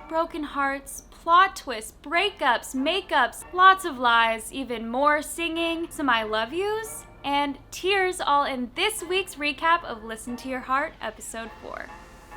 broken hearts, plot twists, breakups, makeups, lots of lies, even more singing, some I love yous, and tears, all in this week's recap of Listen to Your Heart, episode 4.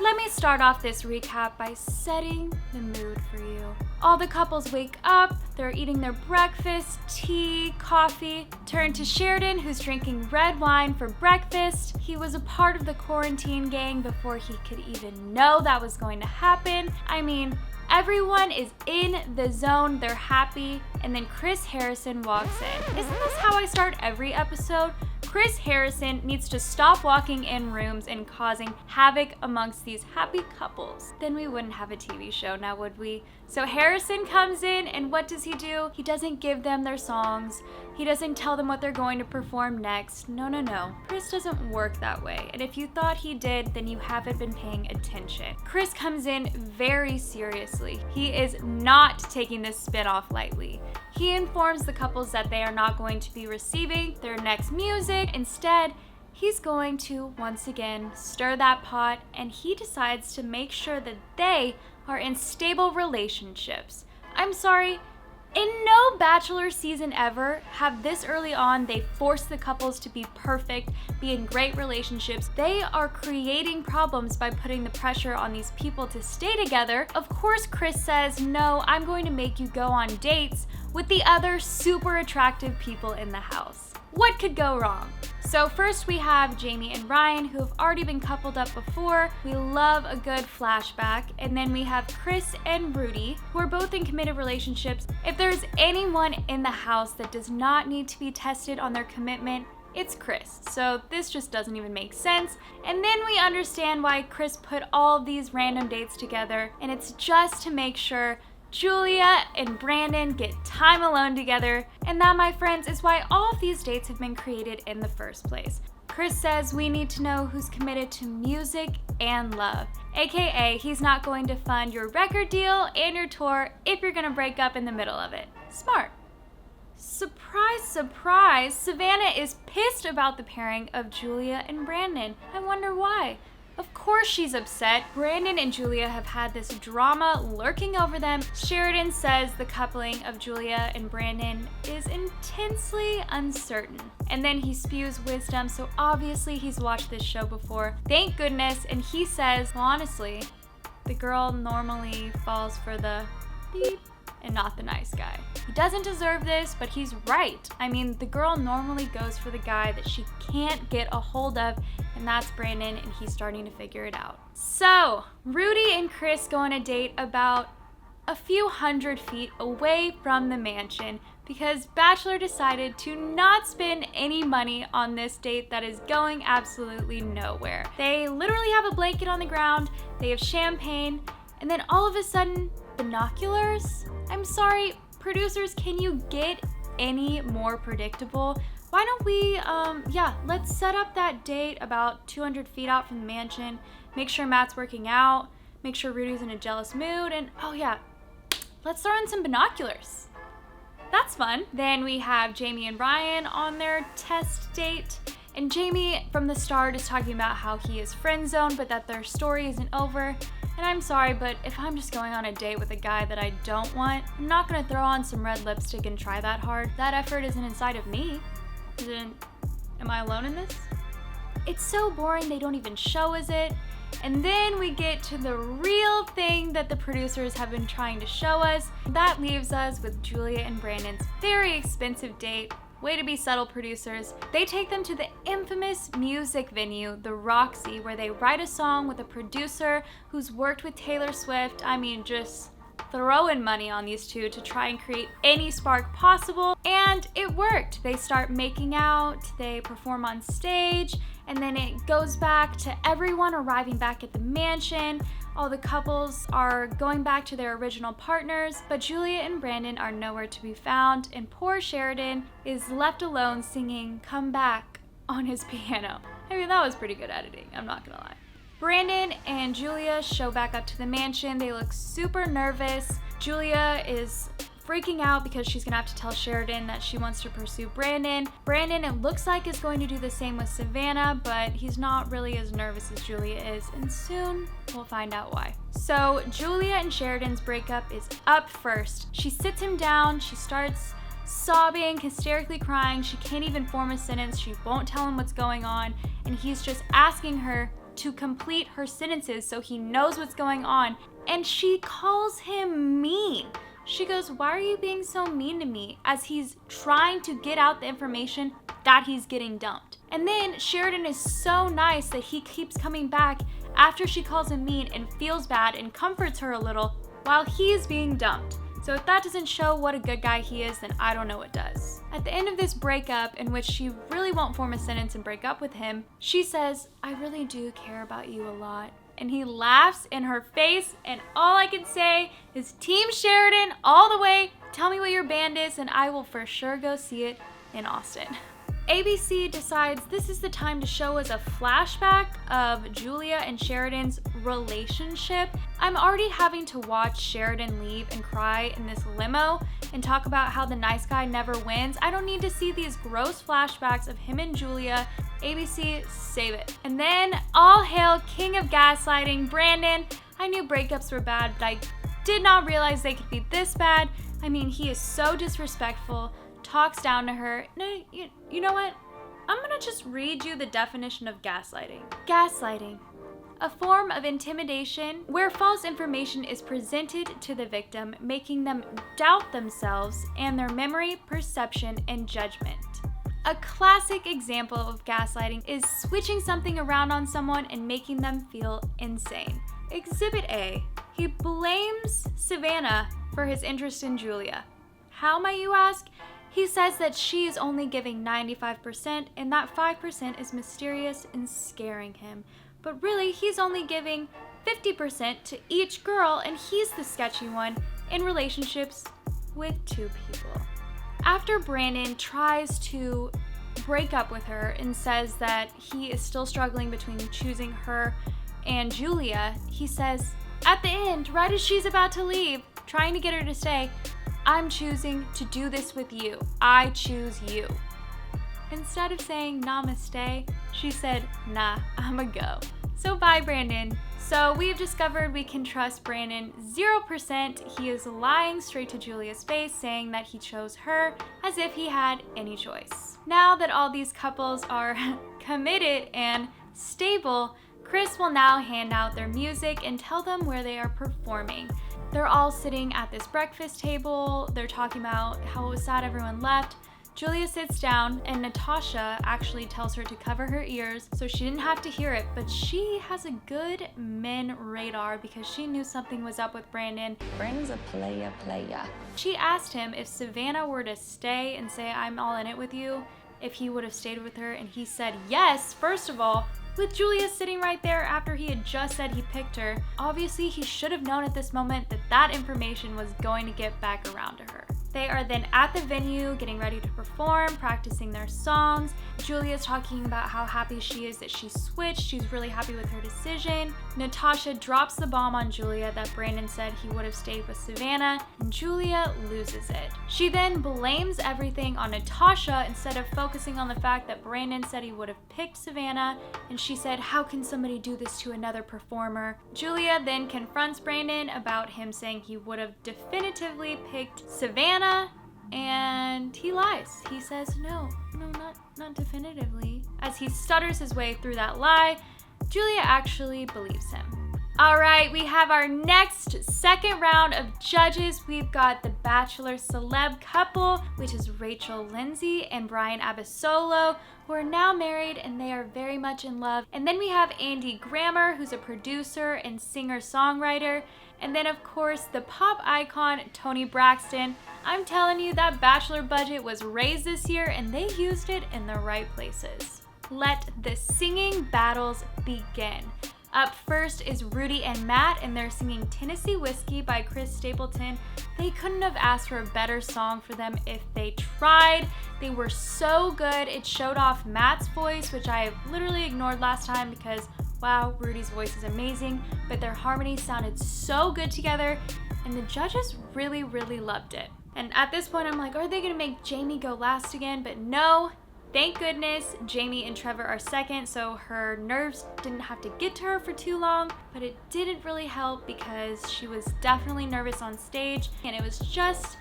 Let me start off this recap by setting the mood for you. All the couples wake up, they're eating their breakfast, tea, coffee. Turn to Sheridan, who's drinking red wine for breakfast. He was a part of the quarantine gang before he could even know that was going to happen. I mean, everyone is in the zone, they're happy, and then Chris Harrison walks in. Isn't this how I start every episode? Chris Harrison needs to stop walking in rooms and causing havoc amongst these happy couples. Then we wouldn't have a TV show now, would we? So Harrison comes in, and what does he do? He doesn't give them their songs. He doesn't tell them what they're going to perform next. No. Chris doesn't work that way. And if you thought he did, then you haven't been paying attention. Chris comes in very seriously. He is not taking this spin-off lightly. He informs the couples that they are not going to be receiving their next music. Instead, he's going to once again stir that pot, and he decides to make sure that they are in stable relationships. I'm sorry, in no Bachelor season ever have this early on they forced the couples to be perfect, be in great relationships. They are creating problems by putting the pressure on these people to stay together. Of course, Chris says, no, I'm going to make you go on dates with the other super attractive people in the house. What could go wrong? So first we have Jamie and Ryan, who have already been coupled up before. We love a good flashback. And then we have Chris and Rudy, who are both in committed relationships. If there's anyone in the house that does not need to be tested on their commitment, it's Chris. So this just doesn't even make sense. And then we understand why Chris put all of these random dates together, and it's just to make sure Julia and Brandon get time alone together, and that, my friends, is why all of these dates have been created in the first place. Chris says we need to know who's committed to music and love, aka he's not going to fund your record deal and your tour if you're gonna break up in the middle of it. Smart. Surprise, surprise, Savannah is pissed about the pairing of Julia and Brandon. I wonder why. Of course she's upset. Brandon and Julia have had this drama lurking over them. Sheridan says the coupling of Julia and Brandon is intensely uncertain. And then he spews wisdom, so obviously he's watched this show before. Thank goodness. And he says, well, honestly, the girl normally falls for the beep and not the nice guy. He doesn't deserve this, but he's right. I mean, the girl normally goes for the guy that she can't get a hold of, and that's Brandon, and he's starting to figure it out. So, Rudy and Chris go on a date about a few hundred feet away from the mansion because Bachelor decided to not spend any money on this date that is going absolutely nowhere. They literally have a blanket on the ground, they have champagne, and then all of a sudden, binoculars? I'm sorry, producers, can you get any more predictable? Why don't we, let's set up that date about 200 feet out from the mansion, make sure Matt's working out, make sure Rudy's in a jealous mood, and let's throw in some binoculars. That's fun. Then we have Jamie and Ryan on their test date. And Jamie, from the start, is talking about how he is friend zoned, but that their story isn't over. And I'm sorry, but if I'm just going on a date with a guy that I don't want, I'm not gonna throw on some red lipstick and try that hard. That effort isn't inside of me. Am I alone in this? It's so boring they don't even show us it. And then we get to the real thing that the producers have been trying to show us. That leaves us with Julia and Brandon's very expensive date. Way to be subtle, producers. They take them to the infamous music venue, the Roxy, where they write a song with a producer who's worked with Taylor Swift. I mean, just throwing money on these two to try and create any spark possible. And it worked. They start making out, they perform on stage, and then it goes back to everyone arriving back at the mansion. All the couples are going back to their original partners, but Julia and Brandon are nowhere to be found, and poor Sheridan is left alone singing "Come Back" on his piano. I mean, that was pretty good editing, I'm not gonna lie. Brandon and Julia show back up to the mansion. They look super nervous. Julia is freaking out because she's gonna have to tell Sheridan that she wants to pursue Brandon. Brandon, it looks like, is going to do the same with Savannah, but he's not really as nervous as Julia is, and soon we'll find out why. So Julia and Sheridan's breakup is up first. She sits him down, she starts sobbing, hysterically crying. She can't even form a sentence. She won't tell him what's going on, and he's just asking her to complete her sentences so he knows what's going on. And she calls him mean. She goes, "Why are you being so mean to me?" as he's trying to get out the information that he's getting dumped. And then Sheridan is so nice that he keeps coming back after she calls him mean and feels bad and comforts her a little while he's being dumped. So if that doesn't show what a good guy he is, then I don't know what does. At the end of this breakup, in which she really won't form a sentence and break up with him, she says, "I really do care about you a lot." And he laughs in her face, and all I can say is Team Sheridan all the way. Tell me what your band is and I will for sure go see it in Austin. ABC decides this is the time to show us a flashback of Julia and Sheridan's relationship. I'm already having to watch Sheridan leave and cry in this limo and talk about how the nice guy never wins. I don't need to see these gross flashbacks of him and Julia. ABC, save it. And then all hail King of Gaslighting, Brandon. I knew breakups were bad, but I did not realize they could be this bad. I mean, he is so disrespectful, talks down to her. No, you know what? I'm gonna just read you the definition of gaslighting. Gaslighting, a form of intimidation where false information is presented to the victim, making them doubt themselves and their memory, perception, and judgment. A classic example of gaslighting is switching something around on someone and making them feel insane. Exhibit A, he blames Savannah for his interest in Julia. How, might you ask? He says that she is only giving 95% and that 5% is mysterious and scaring him. But really, he's only giving 50% to each girl, and he's the sketchy one in relationships with two people. After Brandon tries to break up with her and says that he is still struggling between choosing her and Julia, he says, at the end, right as she's about to leave, trying to get her to stay, "I'm choosing to do this with you. I choose you." Instead of saying namaste, she said, "Nah, I'ma go." So bye, Brandon. So we have discovered we can trust Brandon 0%. He is lying straight to Julia's face, saying that he chose her as if he had any choice. Now that all these couples are committed and stable, Chris will now hand out their music and tell them where they are performing. They're all sitting at this breakfast table. They're talking about how it was sad everyone left. Julia sits down and Natasha actually tells her to cover her ears so she didn't have to hear it, but she has a good men radar because she knew something was up with Brandon. Brandon's a player. She asked him if Savannah were to stay and say, "I'm all in it with you," if he would have stayed with her, and he said yes, first of all, with Julia sitting right there after he had just said he picked her. Obviously, he should have known at this moment that that information was going to get back around to her. They are then at the venue getting ready to perform, practicing their songs. Julia's talking about how happy she is that she switched. She's really happy with her decision. Natasha drops the bomb on Julia that Brandon said he would have stayed with Savannah, and Julia loses it. She then blames everything on Natasha instead of focusing on the fact that Brandon said he would have picked Savannah, and she said, "How can somebody do this to another performer?" Julia then confronts Brandon about him saying he would have definitively picked Savannah, and he lies. He says, no, not definitively. As he stutters his way through that lie, Julia actually believes him. All right, we have our next second round of judges. We've got the Bachelor celeb couple, which is Rachel Lindsay and Brian Abasolo, who are now married and they are very much in love. And then we have Andy Grammer, who's a producer and singer-songwriter. And then, of course, the pop icon, Tony Braxton. I'm telling you, that Bachelor budget was raised this year and they used it in the right places. Let the singing battles begin. Up first is Rudy and Matt, and they're singing Tennessee Whiskey by Chris Stapleton. They couldn't have asked for a better song for them if they tried. They were so good. It showed off Matt's voice, which I literally ignored last time because, wow, Rudy's voice is amazing, but their harmony sounded so good together, and the judges really, really loved it. And at this point, I'm like, are they gonna make Jamie go last again? But no, thank goodness Jamie and Trevor are second, so her nerves didn't have to get to her for too long, but it didn't really help because she was definitely nervous on stage, and it was just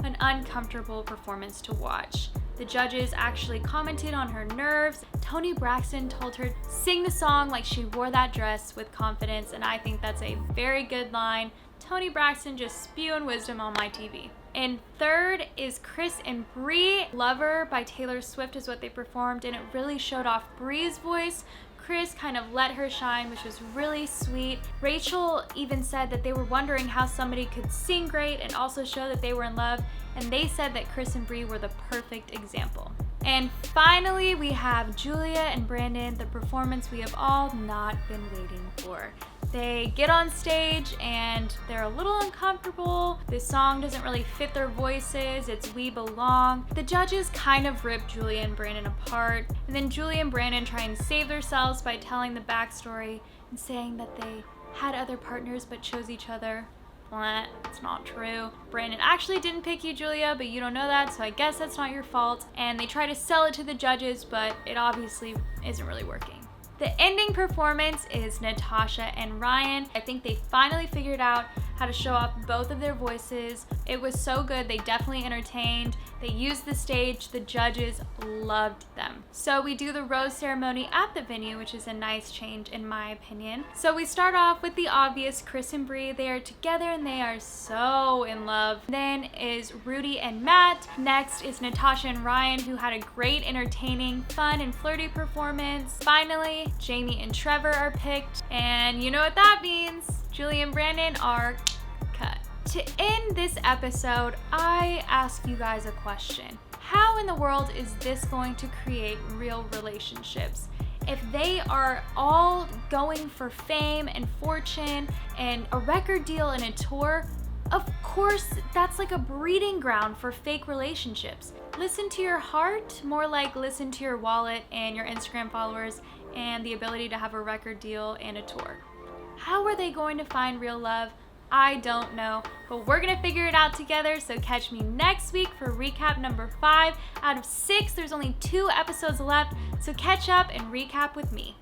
an uncomfortable performance to watch. The judges actually commented on her nerves. Tony Braxton told her, sing the song like she wore that dress with confidence, and I think that's a very good line. Tony Braxton just spewing wisdom on my TV. And third is Chris and Bree. Lover by Taylor Swift is what they performed, and it really showed off Bree's voice. Chris kind of let her shine, which was really sweet. Rachel even said that they were wondering how somebody could sing great and also show that they were in love, and they said that Chris and Bree were the perfect example. And finally, we have Julia and Brandon, the performance we have all not been waiting for. They get on stage and they're a little uncomfortable. This song doesn't really fit their voices. It's We Belong. The judges kind of rip Julia and Brandon apart. And then Julia and Brandon try and save themselves by telling the backstory and saying that they had other partners but chose each other. Well, it's not true. Brandon actually didn't pick you, Julia, but you don't know that, so I guess that's not your fault. And they try to sell it to the judges, but it obviously isn't really working. The ending performance is Natasha and Ryan. I think they finally figured out how to show off both of their voices. It was so good. They definitely entertained. They used the stage. The judges loved them. So we do the rose ceremony at the venue, which is a nice change in my opinion. So we start off with the obvious, Chris and Bree. They are together and they are so in love. Then is Rudy and Matt. Next is Natasha and Ryan, who had a great, entertaining, fun, and flirty performance. Finally, Jamie and Trevor are picked. And you know what that means. Julia and Brandon are cut. To end this episode, I ask you guys a question. How in the world is this going to create real relationships? If they are all going for fame and fortune and a record deal and a tour, of course that's like a breeding ground for fake relationships. Listen to your heart, more like listen to your wallet and your Instagram followers and the ability to have a record deal and a tour. How are they going to find real love? I don't know, but we're gonna figure it out together, so catch me next week for recap number 5 out of 6. There's only 2 episodes left, so catch up and recap with me.